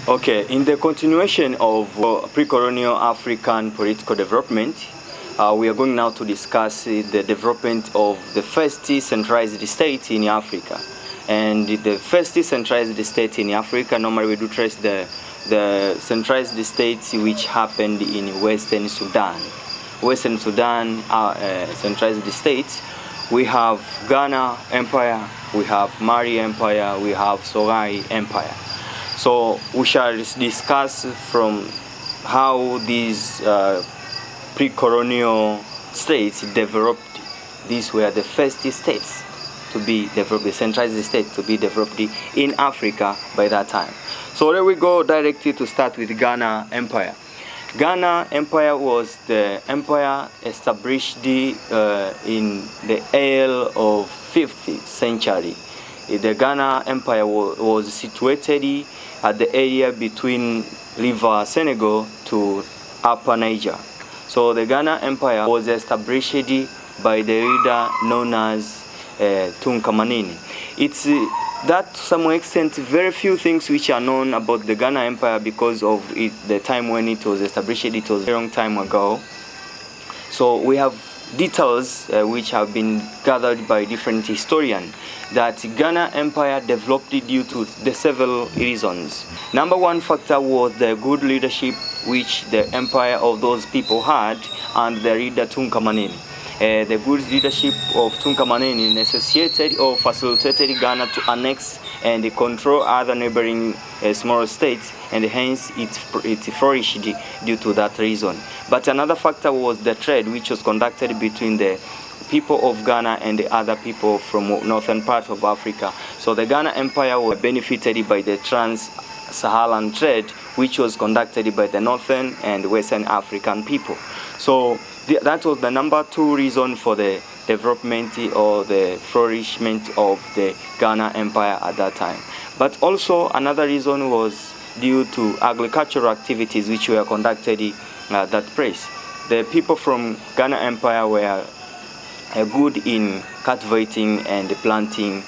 Okay, in the continuation of pre-colonial African political development, we are going now to discuss the development of the first centralized state in Africa. And the first centralized state in Africa, normally we do trace the centralized states which happened in Western Sudan. Western Sudan are centralized states. We have Ghana Empire, we have Mali Empire, we have Songhai Empire. So we shall discuss from how these pre-colonial states developed. These were the first states to be developed, the centralized state to be developed in Africa by that time. So there we go directly to start with Ghana Empire. Ghana Empire was the empire established in the early of 5th century. The Ghana Empire was situated at the area between River Senegal to Upper Niger. So the Ghana Empire was established by the leader known as Tunkamanini. It's that to some extent very few things which are known about the Ghana Empire because of the time when it was established. It was a long time ago. So we have details which have been gathered by different historians that Ghana Empire developed due to the several reasons. Number one factor was the good leadership which the empire of those people had and the leader Tunkamanini. The good leadership of Tunkamanini necessitated or facilitated Ghana to annex and control other neighboring small states, and hence it flourished due to that reason. But another factor was the trade which was conducted between the people of Ghana and the other people from northern part of Africa. So the Ghana Empire was benefited by the trans-Saharan trade which was conducted by the northern and western African people. So that was the number two reason for the development or the flourishment of the Ghana Empire at that time. But also another reason was due to agricultural activities which were conducted at that place. The people from Ghana Empire were good in cultivating and planting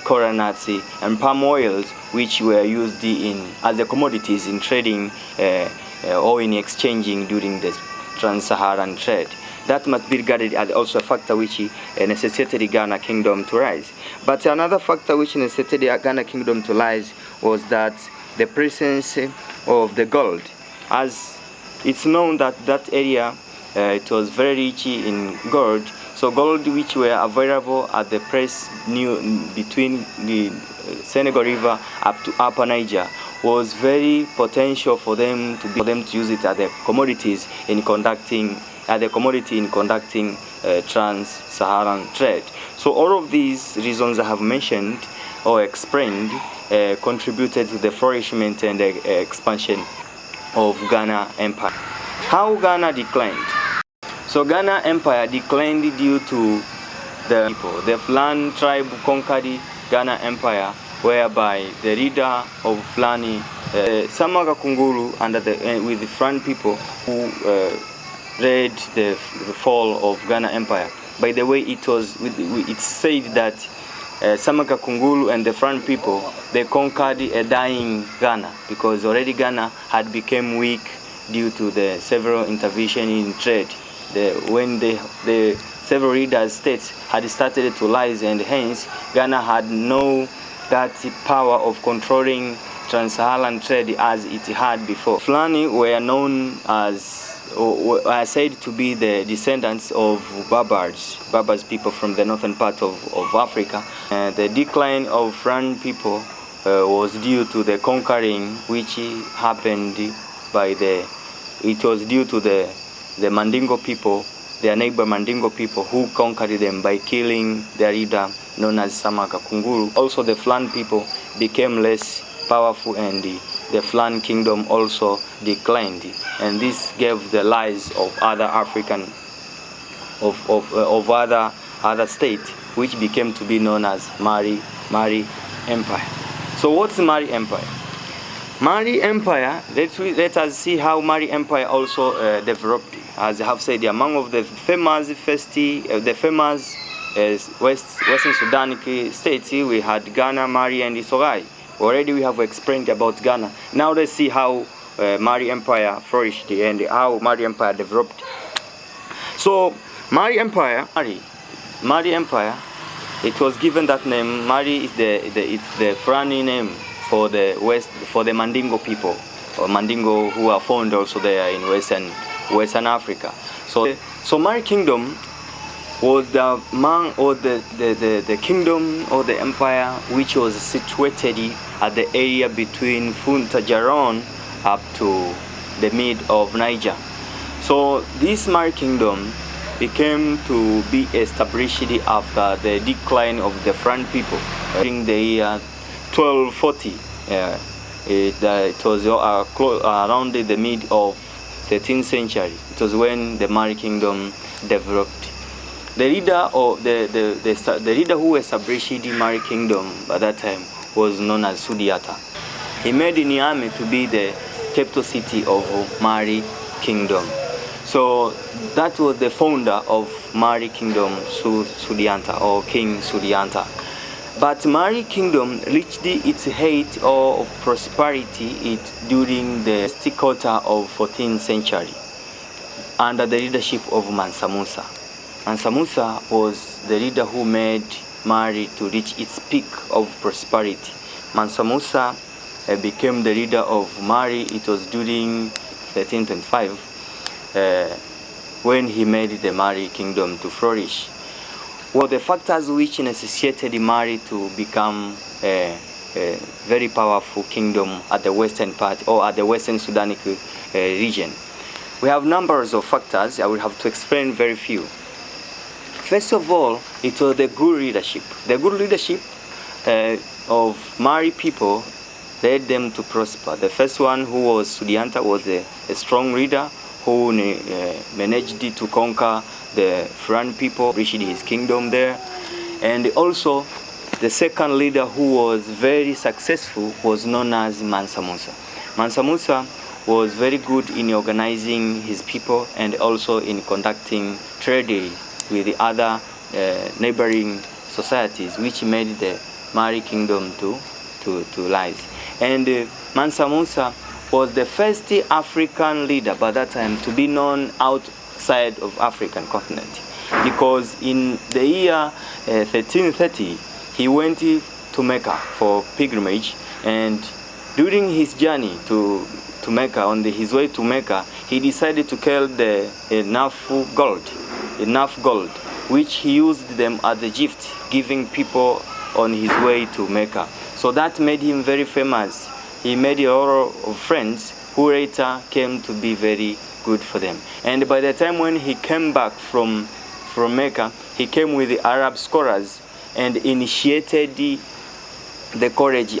coconut nuts and palm oils, which were used as the commodities in trading or in exchanging during the trans-Saharan trade. That must be regarded as also a factor which necessitated the Ghana Kingdom to rise. But another factor which necessitated the Ghana Kingdom to rise was that the presence of the gold. As it's known that that area it was very rich in gold. So gold which were available at the place between the Senegal River up to Upper Niger was very potential for them to use it as the commodities in conducting trans-Saharan trade. So all of these reasons I have mentioned or explained contributed to the flourishment and the expansion of Ghana Empire. How Ghana declined? So Ghana Empire declined due to the people. The Fulani tribe conquered Ghana Empire, whereby the leader of Fulani, Samaga Kunguru, with the Fulani people who led the fall of Ghana Empire. By the way, it's said that Samaga Kunguru and the Fulani people, they conquered a dying Ghana because already Ghana had become weak due to the several intervention in trade. When the several leader states had started to rise, and hence Ghana had no that power of controlling trans-Saharan trade as it had before. Fulani were known as, or are said to be the descendants of Berbers people from the northern part of Africa. The decline of Fulani people was due to the conquering which happened it was due to the Mandingo people, their neighbor Mandingo people, who conquered them by killing their leader known as Samaga Kunguru. Also the Fulani people became less powerful, and the Fulani kingdom also declined, and this gave the rise of other African other states which became to be known as Mali Empire. So what's Mali Empire? Mali Empire, let us see how Mali Empire also developed. As I have said, among of the famous Western Sudanic states, we had Ghana, Mali, and Songhai. Already we have explained about Ghana. Now let's see how Mari Empire flourished and how Mari Empire developed. So Mari Empire, it was given that name. Mari is it's the Fulani name for the West, for the Mandingo people, or Mandingo, who are found also there in Western Africa. So Mari Kingdom was the kingdom or the empire which was situated at the area between Funta Jaron up to the mid of Niger. So this Mari Kingdom became to be established after the decline of the Fran people during the year 1240. It was around the mid of 13th century. It was when the Mari Kingdom developed. The leader who established the Mari Kingdom by that time was known as Sudiata. He made Niamey to be the capital city of Mari Kingdom. So that was the founder of Mari Kingdom, Sudianta, or King Sudianta. But Mari Kingdom reached its height of prosperity during the first quarter of 14th century under the leadership of Mansa Musa. Mansa Musa was the leader who made Mari to reach its peak of prosperity. Mansa Musa became the leader of Mari. It was during 1325 when he made the Mari Kingdom to flourish. Well, the factors which necessitated Mari to become a very powerful kingdom at the western part, or at the western Sudanic region. We have numbers of factors. I will have to explain very few. First of all, it was the good leadership. The good leadership of Mari people led them to prosper. The first one, who was Sudianta, was a strong leader who managed to conquer the Fran people, reached his kingdom there. And also, the second leader who was very successful was known as Mansa Musa. Mansa Musa was very good in organizing his people and also in conducting trade with the other neighboring societies, which made the Mari Kingdom to rise. And Mansa Musa was the first African leader by that time to be known outside of African continent, because in the year 1330 he went to Mecca for pilgrimage, and during his journey to Mecca, on his way to Mecca, he decided to carry enough gold, which he used them as a gift, giving people on his way to Mecca. So that made him very famous. He made a lot of friends who later came to be very good for them. And by the time when he came back from Mecca, he came with the Arab scholars and initiated the college.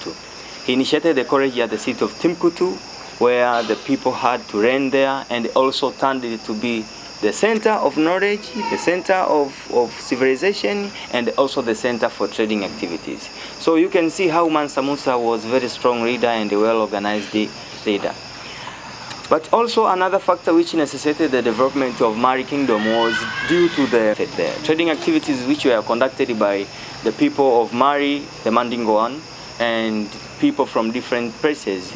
He initiated the college at the city of Timbuktu, where the people had to reign there, and also turned it to be the center of knowledge, the center of civilization, and also the center for trading activities. So you can see how Mansa Musa was a very strong leader and a well-organized leader. But also another factor which necessitated the development of Mari Kingdom was due to the trading activities which were conducted by the people of Mari, the Mandingo one, and people from different places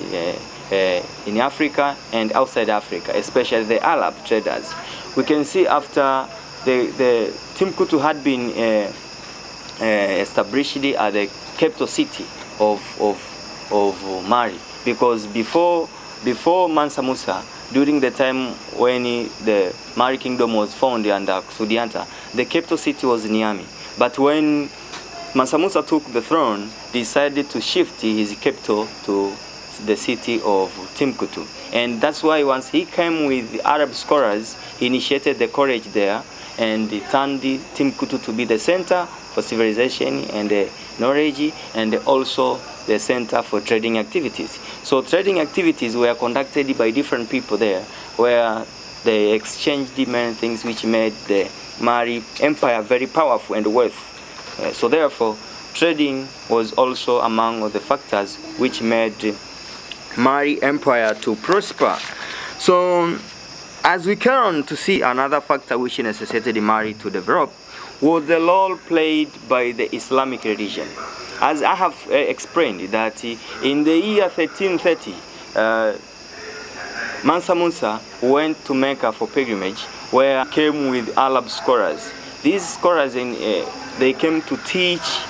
in Africa and outside Africa, especially the Arab traders. We can see after the Timbuktu had been established as the capital city of Mari, because before Mansa Musa, during the time when the Mari Kingdom was founded under Sudianta, the capital city was Niamey. But when Mansa Musa took the throne, decided to shift his capital to the city of Timbuktu. And that's why once he came with the Arab scholars, he initiated the college there, and he turned Timbuktu to be the center for civilization and knowledge, and also the center for trading activities. So trading activities were conducted by different people there, where they exchanged many things which made the Mari Empire very powerful and wealthy. So therefore, trading was also among the factors which made Mari Empire to prosper. So as we carry on to see, another factor which necessitated Mari to develop was the role played by the Islamic religion. as I have explained, that in the year 1330, Mansa Musa went to Mecca for pilgrimage, where he came with Arab scholars. These scholars, they came to teach.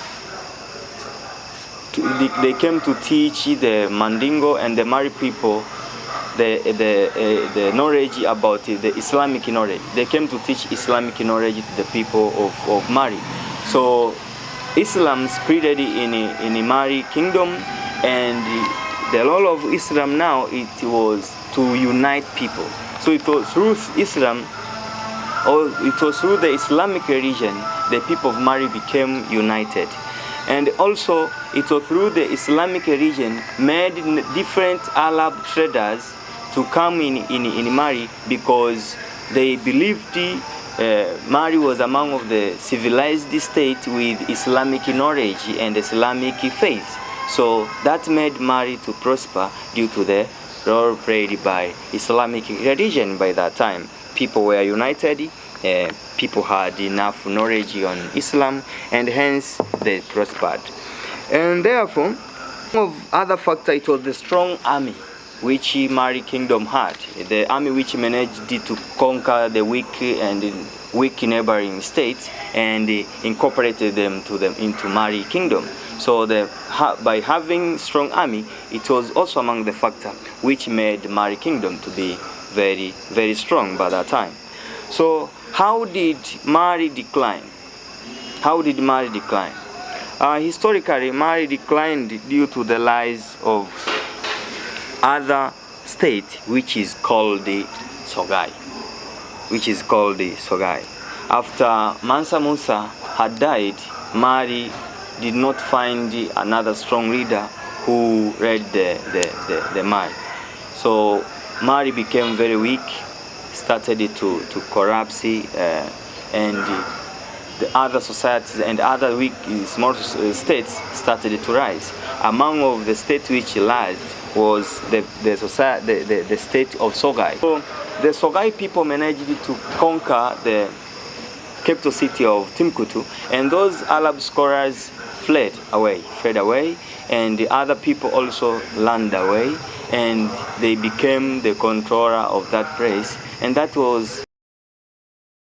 They came to teach the Mandingo and the Mari people the knowledge about the Islamic knowledge. They came to teach Islamic knowledge to the people of Mali. So Islam spread in the Mali kingdom, and the role of Islam now, it was to unite people. So it was through Islam, or it was through the Islamic religion, the people of Mali became united. And also it was through the Islamic religion made different Arab traders to come in Mali, because they believed Mali was among of the civilized state with Islamic knowledge and Islamic faith. So that made Mali to prosper due to the role played by Islamic religion by that time. People were united, people had enough knowledge on Islam, and hence they prospered. And therefore, of other factor, it was the strong army which Mali kingdom had, the army which managed to conquer the weak neighboring states and incorporated them into Mali kingdom. So by having strong army, it was also among the factor which made Mali kingdom to be very, very strong by that time. So how did Mali decline? How did Mali decline? Historically, Mali declined due to the rise of other state, which is called the Sogai. After Mansa Musa had died, Mali did not find another strong leader who led the Mali. So Mali became very weak, started to collapse, and the other societies and other weak small states started to rise. Among of the states which rose was the state of Sogai. So the Sogai people managed to conquer the capital city of Timbuktu, and those Arab scholars fled away, and the other people also ran away, and they became the controller of that place, and that was